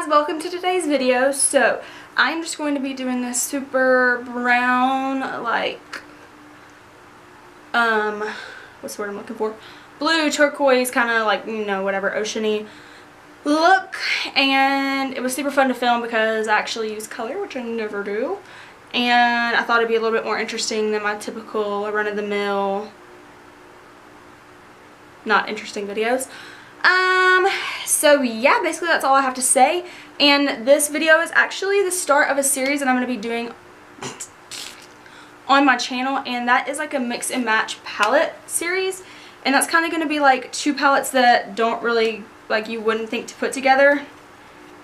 guys, welcome to today's video. So I'm just going to be doing this super brown, like what's the word I'm looking for, blue turquoise, kind of like, you know, whatever, oceany look. And it was super fun to film because I actually use color, which I never do, and I thought it'd be a little bit more interesting than my typical run-of-the-mill not interesting videos. So yeah, basically that's all I have to say. And this video is actually the start of a series that I'm going to be doing on my channel, and that is like a mix and match palette series. And that's kind of going to be like two palettes that don't really, like, you wouldn't think to put together,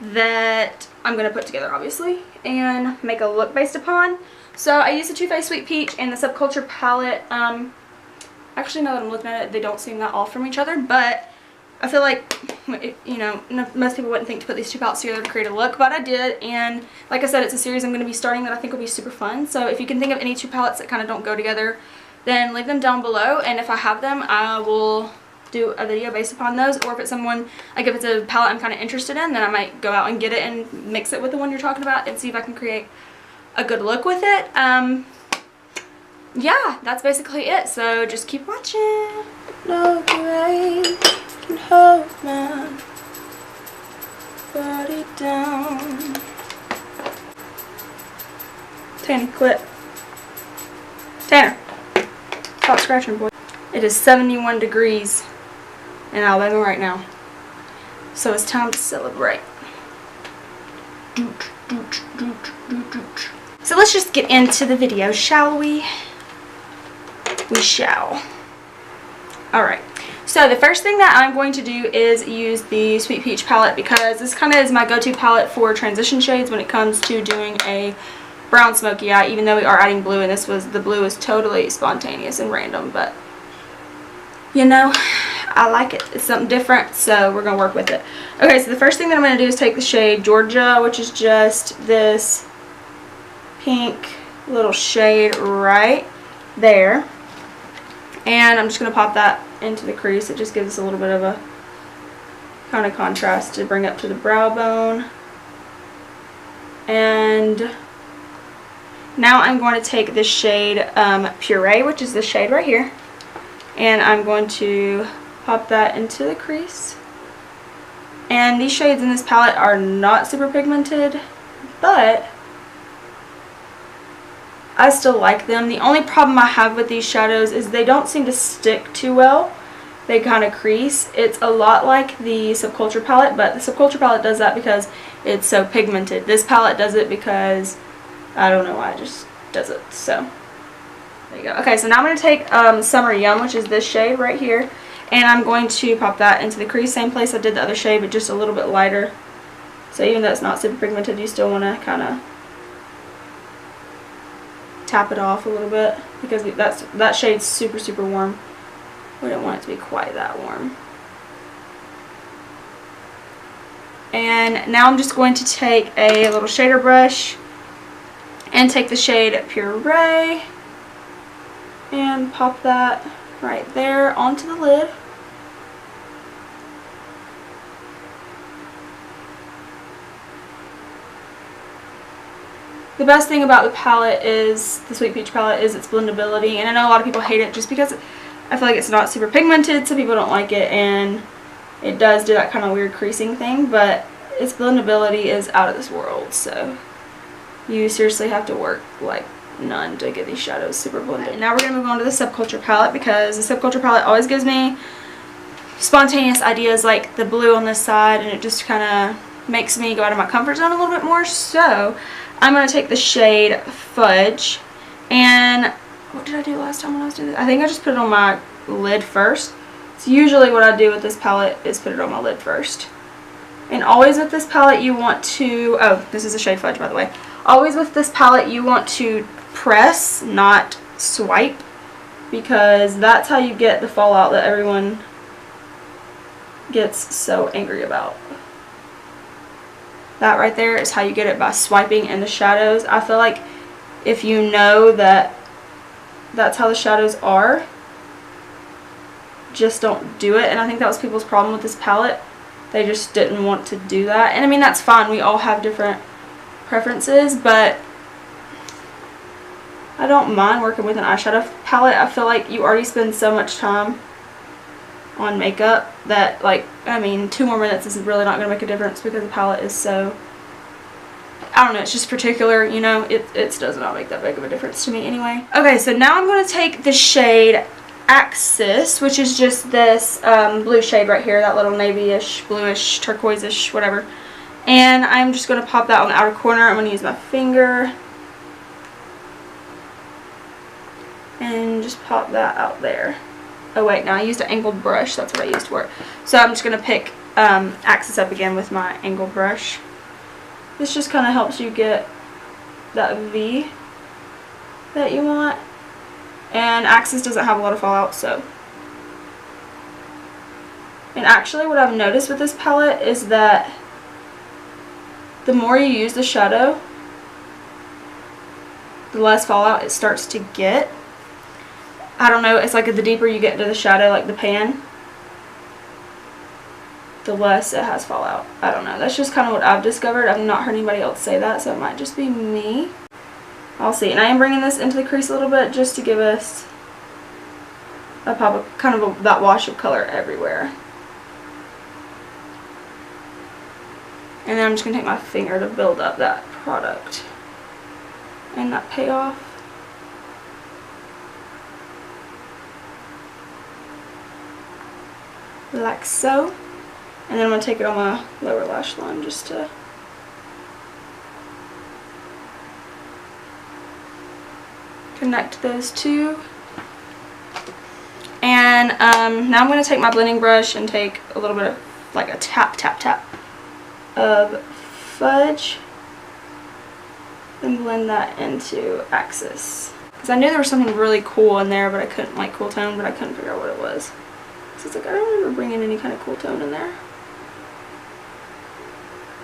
that I'm going to put together obviously and make a look based upon. So I used the Too Faced Sweet Peach and the Subculture Palette. Actually, now that I'm looking at it, they don't seem that off from each other, but I feel like, you know, most people wouldn't think to put these two palettes together to create a look, but I did. And like I said, it's a series I'm going to be starting that I think will be super fun. So if you can think of any two palettes that kind of don't go together, then leave them down below, and if I have them, I will do a video based upon those. Or if it's someone, like if it's a palette I'm kind of interested in, then I might go out and get it and mix it with the one you're talking about and see if I can create a good look with it. Yeah, that's basically it, so just keep watching. No grave can hold my body down. Tanner, quit. Tanner, stop scratching, boy. It is 71 degrees in Alabama right now, so it's time to celebrate. So let's just get into the video, shall we? We shall. Alright, so the first thing that I'm going to do is use the Sweet Peach palette, because this kind of is my go-to palette for transition shades when it comes to doing a brown smoky eye, even though we are adding blue, and the blue is totally spontaneous and random, but you know, I like it. It's something different, so we're going to work with it. Okay, so the first thing that I'm going to do is take the shade Georgia, which is just this pink little shade right there. And I'm just going to pop that into the crease. It just gives us a little bit of a kind of contrast to bring up to the brow bone. And now I'm going to take this shade Puree, which is this shade right here. And I'm going to pop that into the crease. And these shades in this palette are not super pigmented, but I still like them. The only problem I have with these shadows is they don't seem to stick too well. They kind of crease. It's a lot like the Subculture palette, but the Subculture palette does that because it's so pigmented. This palette does it because I don't know why, it just does it. So there you go. Okay, so now I'm going to take Summer Yum, which is this shade right here, and I'm going to pop that into the crease, same place I did the other shade, but just a little bit lighter. So even though it's not super pigmented, you still want to kind of tap it off a little bit, because that shade's super, super warm. We don't want it to be quite that warm. And now I'm just going to take a little shader brush and take the shade Puree and pop that right there onto the lid. The best thing about the palette is, the Sweet Peach palette, is its blendability, and I know a lot of people hate it just because I feel like it's not super pigmented. Some people don't like it, and it does do that kind of weird creasing thing, but its blendability is out of this world, so you seriously have to work like none to get these shadows super blended. Now we're going to move on to the Subculture palette, because the Subculture palette always gives me spontaneous ideas like the blue on this side, and it just kind of makes me go out of my comfort zone a little bit more. So I'm going to take the shade Fudge, and what did I do last time when I was doing this? I think I just put it on my lid first. So usually what I do with this palette is put it on my lid first. And always with this palette you want to, oh, this is the shade Fudge, by the way. Always with this palette you want to press, not swipe, because that's how you get the fallout that everyone gets so angry about. That right there is how you get it, by swiping in the shadows. I feel like if you know that that's how the shadows are, just don't do it. And I think that was people's problem with this palette. they just didn't want to do that. And I mean, that's fine. We all have different preferences, but I don't mind working with an eyeshadow palette. I feel like you already spend so much time on makeup that, like, I mean, 2 more minutes is really not going to make a difference because the palette is so, I don't know, it's just particular, you know. It does not make that big of a difference to me anyway. Okay, so now I'm going to take the shade Axis, which is just this blue shade right here, that little navy-ish, bluish, turquoise-ish, whatever. And I'm just going to pop that on the outer corner. I'm going to use my finger and just pop that out there. Oh wait, no, I used an angled brush. That's what I used for it. So I'm just going to pick Axis up again with my angled brush. This just kind of helps you get that V that you want. And Axis doesn't have a lot of fallout, so. And actually what I've noticed with this palette is that the more you use the shadow, the less fallout it starts to get. I don't know, it's like the deeper you get into the shadow, like the pan, the less it has fallout. I don't know. That's just kind of what I've discovered. I've not heard anybody else say that, so it might just be me. I'll see. And I am bringing this into the crease a little bit just to give us a pop of kind of that wash of color everywhere. And then I'm just going to take my finger to build up that product and that payoff. Like so. And then I'm going to take it on my lower lash line just to connect those two. And now I'm going to take my blending brush and take a little bit of like a tap of fudge and blend that into Axis. Because I knew there was something really cool in there, but I couldn't, like cool tone, but I couldn't figure out what it was. So it's like, I don't remember bringing any kind of cool tone in there.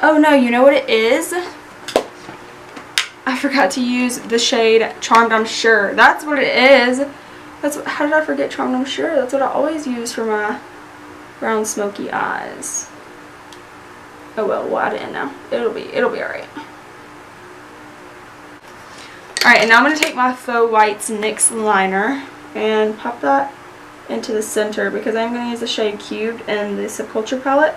Oh no, you know what it is? I forgot to use the shade Charmed, I'm Sure. That's what it is. How did I forget Charmed, I'm Sure? That's what I always use for my brown smoky eyes. Oh well, we'll add it in now. It'll be alright. Alright, and now I'm going to take my Faux Whites NYX liner and pop that into the center because I'm going to use the shade Cubed in the Subculture palette.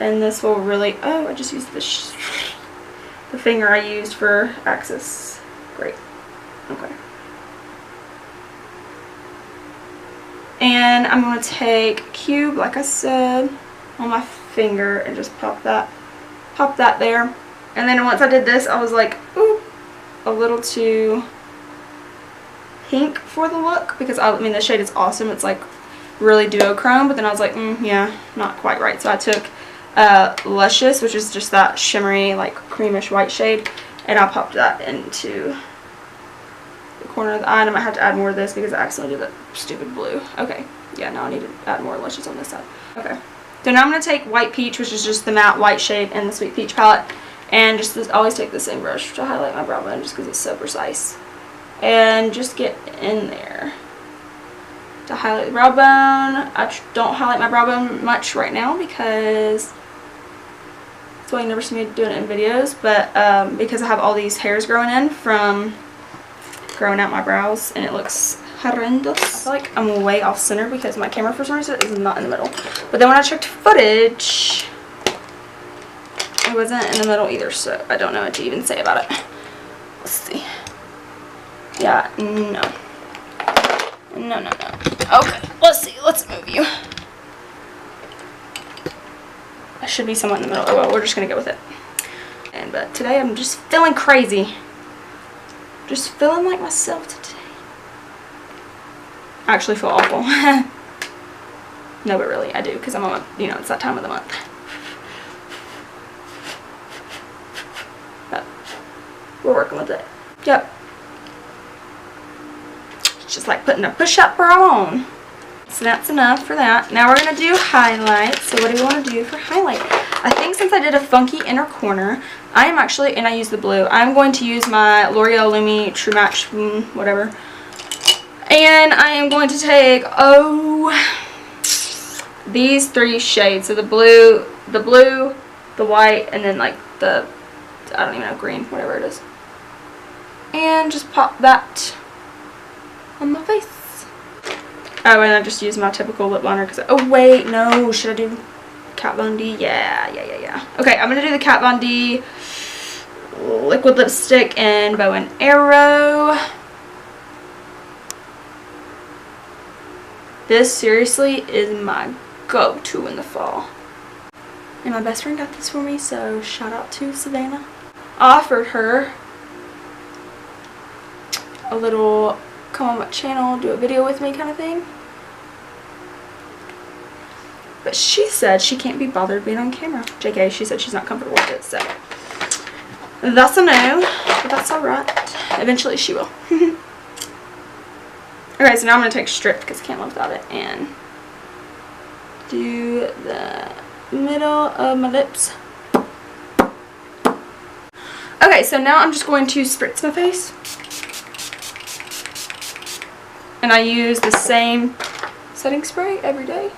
And this will really, oh, I just used the finger I used for Axis. Great. Okay. And I'm going to take Cube, like I said, on my finger and just pop that there. And then once I did this, I was like, ooh, a little too pink for the look because I mean the shade is awesome. It's like really duochrome, but then I was like, yeah, not quite right. So I took Luscious, which is just that shimmery, like creamish white shade, and I popped that into the corner of the eye. And I might have to add more of this because I accidentally did that stupid blue. Okay, yeah, now I need to add more Luscious on this side. Okay, so now I'm going to take White Peach, which is just the matte white shade in the Sweet Peach palette, and just I always take the same brush to highlight my brow bone just because it's so precise. And just get in there to highlight the brow bone. I don't highlight my brow bone much right now because that's why you never see me doing it in videos, but because I have all these hairs growing in from growing out my brows and it looks horrendous. I feel like I'm way off center because my camera for some reason is not in the middle. But then when I checked footage, it wasn't in the middle either, so I don't know what to even say about it. Let's see. Yeah, no. No. Okay, let's see. Let's move you. I should be somewhat in the middle. Oh well, we're just gonna go with it. But today I'm just feeling crazy. Just feeling like myself today. I actually feel awful. No, but really, I do, because I'm on, you know, it's that time of the month. But we're working with it. Yep. It's just like putting a push-up bra on. So that's enough for that. Now we're going to do highlights. So what do we want to do for highlight? I think since I did a funky inner corner, I am actually, and I used the blue, I'm going to use my L'Oreal Lumi True Match, whatever. And I am going to take, these 3 shades. So the blue, the blue, the white, and then like the, I don't even know, green, whatever it is. And just pop that on my face. Oh, and I just used my typical lip liner because, oh wait, no, should I do Kat Von D? Yeah. Okay, I'm gonna do the Kat Von D liquid lipstick and bow and arrow. This seriously is my go-to in the fall. And my best friend got this for me, so shout out to Savannah. I offered her a little come on my channel, do a video with me kind of thing. But she said she can't be bothered being on camera. JK, she said she's not comfortable with it, so that's a no, but that's alright. Eventually she will. Okay, so now I'm going to take strip because I can't live without it and do the middle of my lips. Okay, so now I'm just going to spritz my face. And I use the same setting spray every day.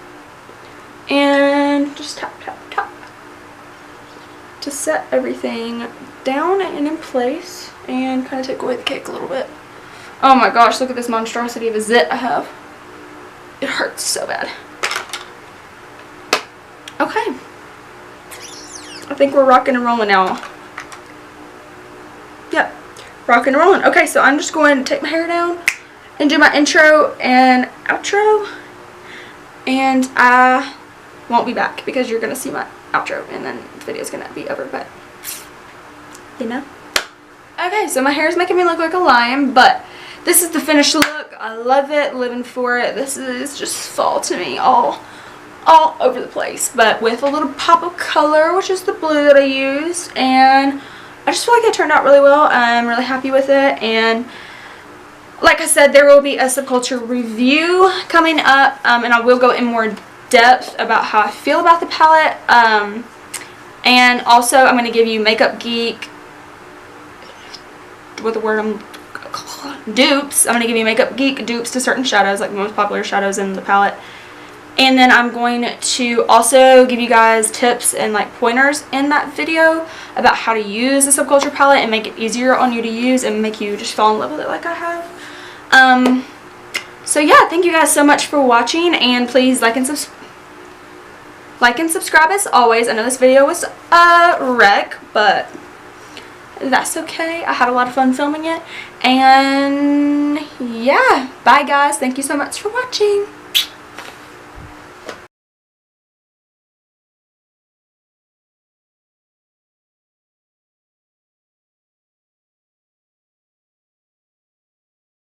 And just tap, tap, tap to set everything down and in place and kind of take away the cake a little bit. Oh my gosh, look at this monstrosity of a zit I have. It hurts so bad. Okay. I think we're rocking and rolling now. Yep, rocking and rolling. Okay, so I'm just going to take my hair down and do my intro and outro. And I won't be back because you're going to see my outro and then the video is going to be over, but you know. Okay, so my hair is making me look like a lion, but this is the finished look. I love it, living for it. This is just fall to me, all over the place, but with a little pop of color, which is the blue that I used, and I just feel like it turned out really well. I'm really happy with it, and like I said, there will be a Subculture review coming up, and I will go in more depth about how I feel about the palette, and also I'm going to give you Makeup Geek, what the word dupes. I'm going to give you Makeup Geek dupes to certain shadows, like the most popular shadows in the palette. And then I'm going to also give you guys tips and like pointers in that video about how to use the Subculture palette and make it easier on you to use and make you just fall in love with it like I have. So yeah, thank you guys so much for watching, and please like and subscribe as always. I know this video was a wreck, but that's okay. I had a lot of fun filming it. And yeah, bye guys. Thank you so much for watching.